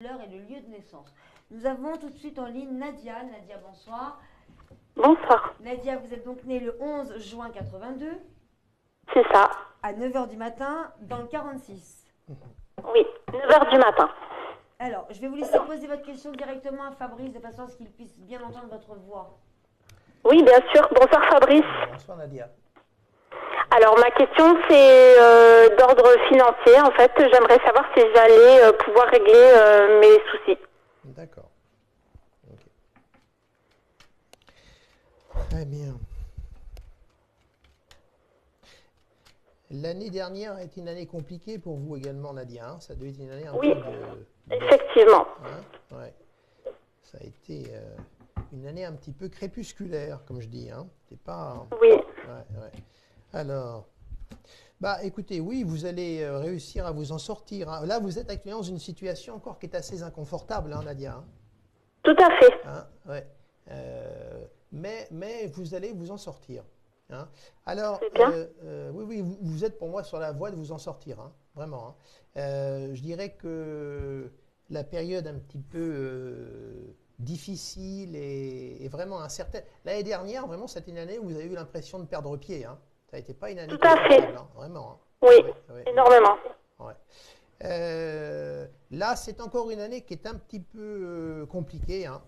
l'heure et le lieu de naissance. Nous avons tout de suite en ligne Nadia. Nadia, bonsoir. Bonsoir. Nadia, vous êtes donc née le 11 juin 82 C'est ça. à 9 h du matin dans le 46. Oui, 9 heures du matin. Alors, je vais vous laisser poser votre question directement à Fabrice de façon à ce qu'il puisse bien entendre votre voix. Oui, bien sûr. Bonsoir Fabrice. Bonsoir Nadia. Alors ma question c'est d'ordre financier. En fait, j'aimerais savoir si j'allais pouvoir régler mes soucis. D'accord. Ok. Très bien. L'année dernière a été une année compliquée pour vous également, Nadia. Hein. Ça doit être une année un Oui, peu effectivement. Hein, ouais. Ça a été une année un petit peu crépusculaire, comme je dis. Hein. C'est pas. Oui. Ouais. Alors, bah, écoutez, oui, vous allez réussir à vous en sortir. Hein. Là, vous êtes actuellement dans une situation encore qui est assez inconfortable, hein, Nadia. Hein. Tout à fait. Hein, ouais. Mais vous allez vous en sortir. Hein. Alors, oui, vous êtes pour moi sur la voie de vous en sortir, hein, vraiment. Hein. Je dirais que la période un petit peu difficile et vraiment incertaine. L'année dernière, vraiment, c'était une année où vous avez eu l'impression de perdre pied. Hein. Ça n'était pas une année Tout à fait. hein, vraiment. Hein. Oui, énormément. Ouais. Là, c'est encore une année qui est un petit peu compliquée. Hein.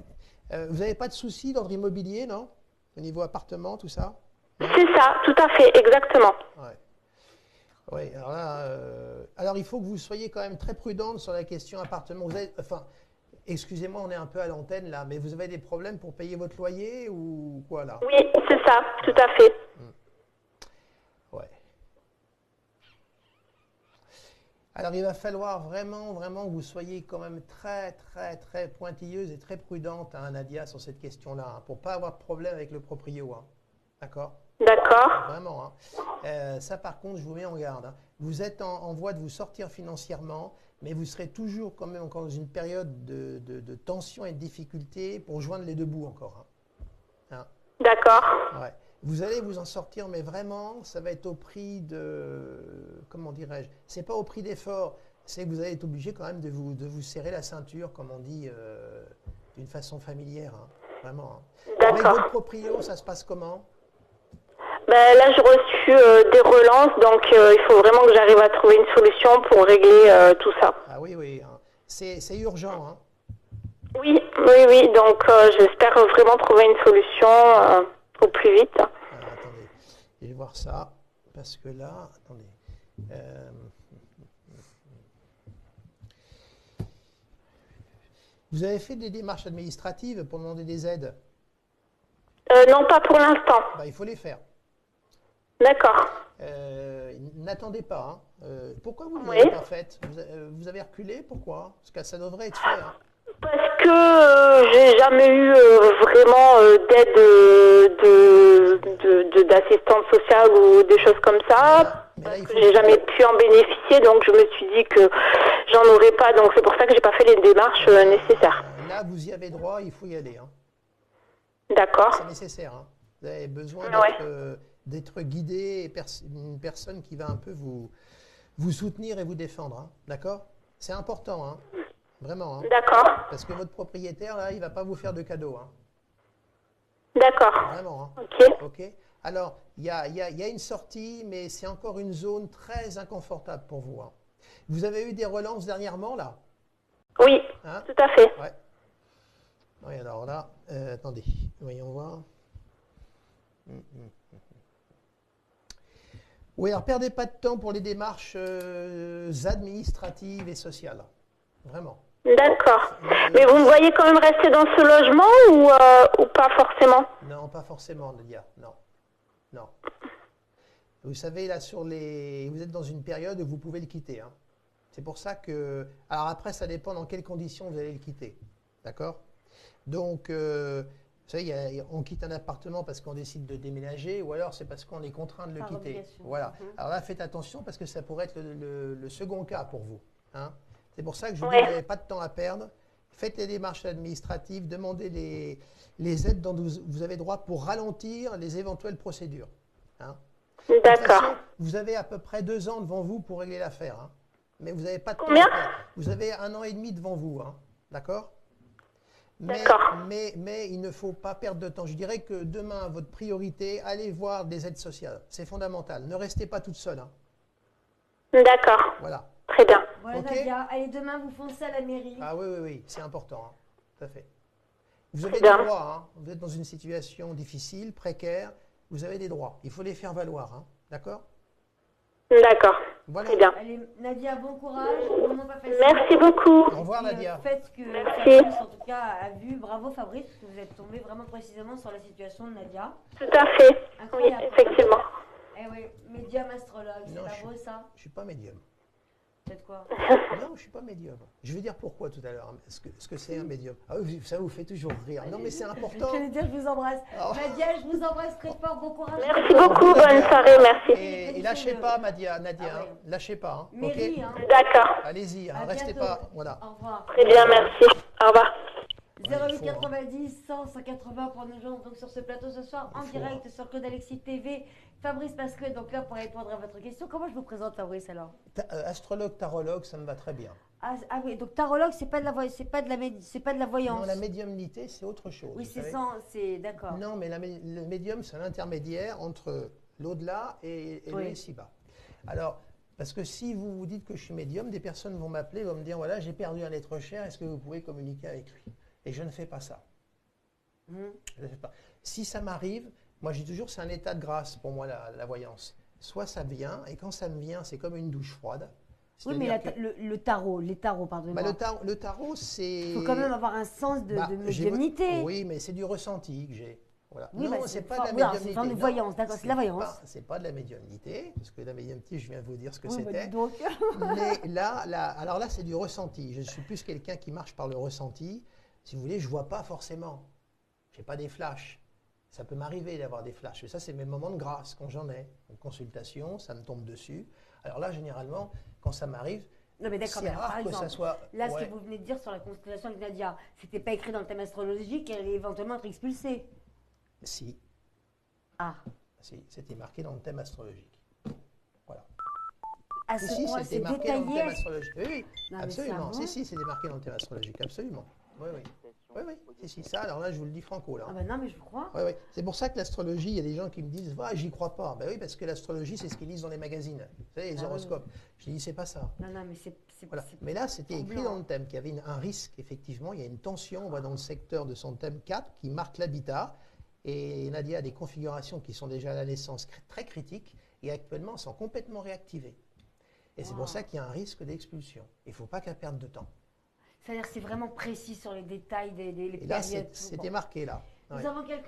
Vous n'avez pas de soucis d'ordre immobilier, non? Au niveau appartement, tout ça? C'est ça, tout à fait, exactement. Ouais. Oui, alors là, alors il faut que vous soyez quand même très prudente sur la question appartement. Vous avez, enfin, excusez-moi, on est un peu à l'antenne là, mais vous avez des problèmes pour payer votre loyer ou quoi là? Oui, c'est ça, tout à fait. Ouais. Alors il va falloir vraiment que vous soyez quand même très pointilleuse et très prudente, hein, Nadia, sur cette question-là, hein, pour ne pas avoir de problème avec le proprio. Hein. D'accord? D'accord. Vraiment. Hein. Ça, par contre, je vous mets en garde. Hein. Vous êtes en voie de vous sortir financièrement, mais vous serez toujours quand même encore dans une période de tension et de difficulté pour joindre les deux bouts encore. Hein. Hein. D'accord. Ouais. Vous allez vous en sortir, mais vraiment, ça va être au prix de, comment dirais-je, c'est pas au prix d'efforts, c'est que vous allez être obligé quand même de vous serrer la ceinture, comme on dit, d'une façon familière. Hein. Vraiment. Hein. Avec votre proprio, ça se passe comment? Ben, là, j'ai reçu des relances, donc il faut vraiment que j'arrive à trouver une solution pour régler tout ça. Ah oui. Hein. C'est urgent. Hein. Oui, donc j'espère vraiment trouver une solution au plus vite. Attendez, je vais voir ça, parce que là, attendez. Vous avez fait des démarches administratives pour demander des aides? Non, pas pour l'instant. Bah, il faut les faire. D'accord. N'attendez pas. Hein. Pourquoi vous ne l'avez pas fait? Vous avez reculé? Pourquoi? Parce que ça devrait être fait. Hein. Parce que j'ai jamais eu vraiment d'aide d'assistante sociale ou des choses comme ça. Parce que j'ai jamais pu en bénéficier, donc je me suis dit que j'en aurais pas. Donc c'est pour ça que j'ai pas fait les démarches nécessaires. Là, vous y avez droit, il faut y aller. Hein. D'accord. C'est nécessaire. Hein. Vous avez besoin d'être guidé et une personne qui va un peu vous soutenir et vous défendre. Hein. D'accord? C'est important. Hein. Vraiment. Hein. D'accord. Parce que votre propriétaire, là, il ne va pas vous faire de cadeaux. Hein. D'accord. Vraiment. Hein. Ok. Ok. Alors, il y a une sortie, mais c'est encore une zone très inconfortable pour vous. Hein. Vous avez eu des relances dernièrement, là? Oui, hein? Tout à fait. Ouais. Oui, alors là, attendez, voyons voir. Oui, alors perdez pas de temps pour les démarches administratives et sociales. Vraiment. D'accord. Mais vous me voyez quand même rester dans ce logement ou pas forcément? Non, pas forcément, Nadia. Non. Vous savez, là, vous êtes dans une période où vous pouvez le quitter. Hein. C'est pour ça que... Alors après, ça dépend dans quelles conditions vous allez le quitter. D'accord? Donc, vous savez, on quitte un appartement parce qu'on décide de déménager ou alors c'est parce qu'on est contraint de le quitter. Voilà. Alors là, faites attention parce que ça pourrait être le second cas pour vous. Hein. C'est pour ça que je vous dis, vous n'avez pas de temps à perdre. Faites les démarches administratives, demandez les aides dont vous avez droit pour ralentir les éventuelles procédures. Hein. D'accord. Vous avez à peu près 2 ans devant vous pour régler l'affaire. Hein. Mais vous n'avez pas de temps. Combien? Vous avez 1 an et demi devant vous, hein, d'accord? D'accord. Mais il ne faut pas perdre de temps. Je dirais que demain, votre priorité, allez voir des aides sociales. C'est fondamental. Ne restez pas toute seule, hein. D'accord. Voilà. Très bien. Voilà, Ok. Nadia. Allez, demain, vous foncez à la mairie. Ah oui, oui, oui, c'est important, hein. Tout à fait. Vous avez Très des bien. droits, hein. Vous êtes dans une situation difficile, précaire. Vous avez des droits. Il faut les faire valoir, hein. D'accord? D'accord. Voilà. Très bien. Allez, Nadia, bon courage. Moment pas facile. Merci beaucoup. Au revoir, Et, Nadia. faites ce que Merci. Fabrice, en tout cas, a vu. Bravo, Fabrice, parce que vous êtes tombé vraiment précisément sur la situation de Nadia. Tout à fait. Oui, Incroyable. effectivement. Eh oui, médium astrologue, c'est Non, pas beau ça? Je ne suis pas médium. Peut-être quoi? Non, je ne suis pas médium. Je vais dire pourquoi tout à l'heure. Ce que c'est un médium. Ah oui, ça vous fait toujours rire. Non, mais c'est important. J'allais dire, je vous embrasse. Oh. Nadia, je vous embrasse très fort. Bon courage. Merci beaucoup. Bonne soirée. Merci. Et lâchez pas, Nadia, Ah hein. ouais. Lâchez pas, hein. Mairie, Ok. hein. D'accord. Allez-y, hein. À Restez bientôt. pas. Voilà. Au revoir. Très bien, merci. Au revoir. il faut, 08 90 100 180 pour nous joindre donc sur ce plateau ce soir en Il faut, direct sur Claude Alexis TV. Fabrice Pasquet, donc là pour répondre à votre question. Comment je vous présente Fabrice alors? Astrologue, tarologue, ça me va très bien. Ah oui, donc tarologue, c'est pas de la c'est pas de la voyance. Non, la médiumnité, c'est autre chose. Oui, vous c'est savez. sans, c'est d'accord. Non, mais le médium, c'est un intermédiaire entre l'au-delà et Oui. le ici-bas. Alors, parce que si vous vous dites que je suis médium, des personnes vont m'appeler, vont me dire, voilà, j'ai perdu un être cher, est-ce que vous pouvez communiquer avec lui? Et je ne fais pas ça. Mhm. Je ne fais pas. Si ça m'arrive, moi j'ai toujours, c'est un état de grâce pour moi, la voyance. Soit ça vient, et quand ça me vient, c'est comme une douche froide. Oui, mais C'est-à-dire que- le tarot, les tarots, Bah, pardonnez-moi. le tarot, c'est... Il faut quand même avoir un sens de j'ai- médiumnité. Oui, mais c'est du ressenti que j'ai. Voilà. Oui, non, bah, c'est c'est pas fort- de oui, la alors, c'est médiumnité. genre de non. voyance, d'accord, c'est de la voyance. C'est pas de la médiumnité, parce que la médiumnité, je viens de vous dire ce que Oui, bah, c'était. dis donc. Mais alors là, c'est du ressenti. Je suis plus quelqu'un qui marche par le ressenti. Si vous voulez, je vois pas forcément. J'ai pas des flashs. Ça peut m'arriver d'avoir des flashs. Mais ça, c'est mes moments de grâce quand j'en ai. En consultation, ça me tombe dessus. Alors là, généralement, quand ça m'arrive, Non, mais d'accord, c'est mais alors, par rare que exemple, ça soit. là, ce Ouais. que vous venez de dire sur la constellation avec Nadia, c'était pas écrit dans le thème astrologique qu'elle allait éventuellement être expulsée. Si, Ah, c'était marqué dans le thème astrologique. Voilà. à ce Si, point, c'était c'est marqué dans le thème détaillé. astrologique. Oui, oui, Non, mais absolument. ça va. Si, c'était marqué dans le thème astrologique, absolument. Oui, oui. Oui, oui. Si, ça, alors là, je vous le dis franco, là. Ah bah non, mais je vous crois. Oui, oui. C'est pour ça que l'astrologie, il y a des gens qui me disent, ah, j'y crois pas. Ben oui, parce que l'astrologie, c'est ce qu'ils lisent dans les magazines. Vous savez, les Ah oui. horoscopes. Je dis, c'est pas ça. Non, non, mais c'est Voilà. c'est- Mais là, c'était écrit troublant. dans le thème qu'il y avait un risque, effectivement. Il y a une tension, on va dans le secteur de son thème 4 qui marque l'habitat. Et Nadia a des configurations qui sont déjà à la naissance très critiques et actuellement sont complètement réactivées. Et c'est Wow. pour ça qu'il y a un risque d'expulsion. Il ne faut pas qu'elle perde de temps. C'est-à-dire que c'est vraiment précis sur les détails des Et là, périodes. c'était marqué là. Nous Ouais. avons quelqu'un.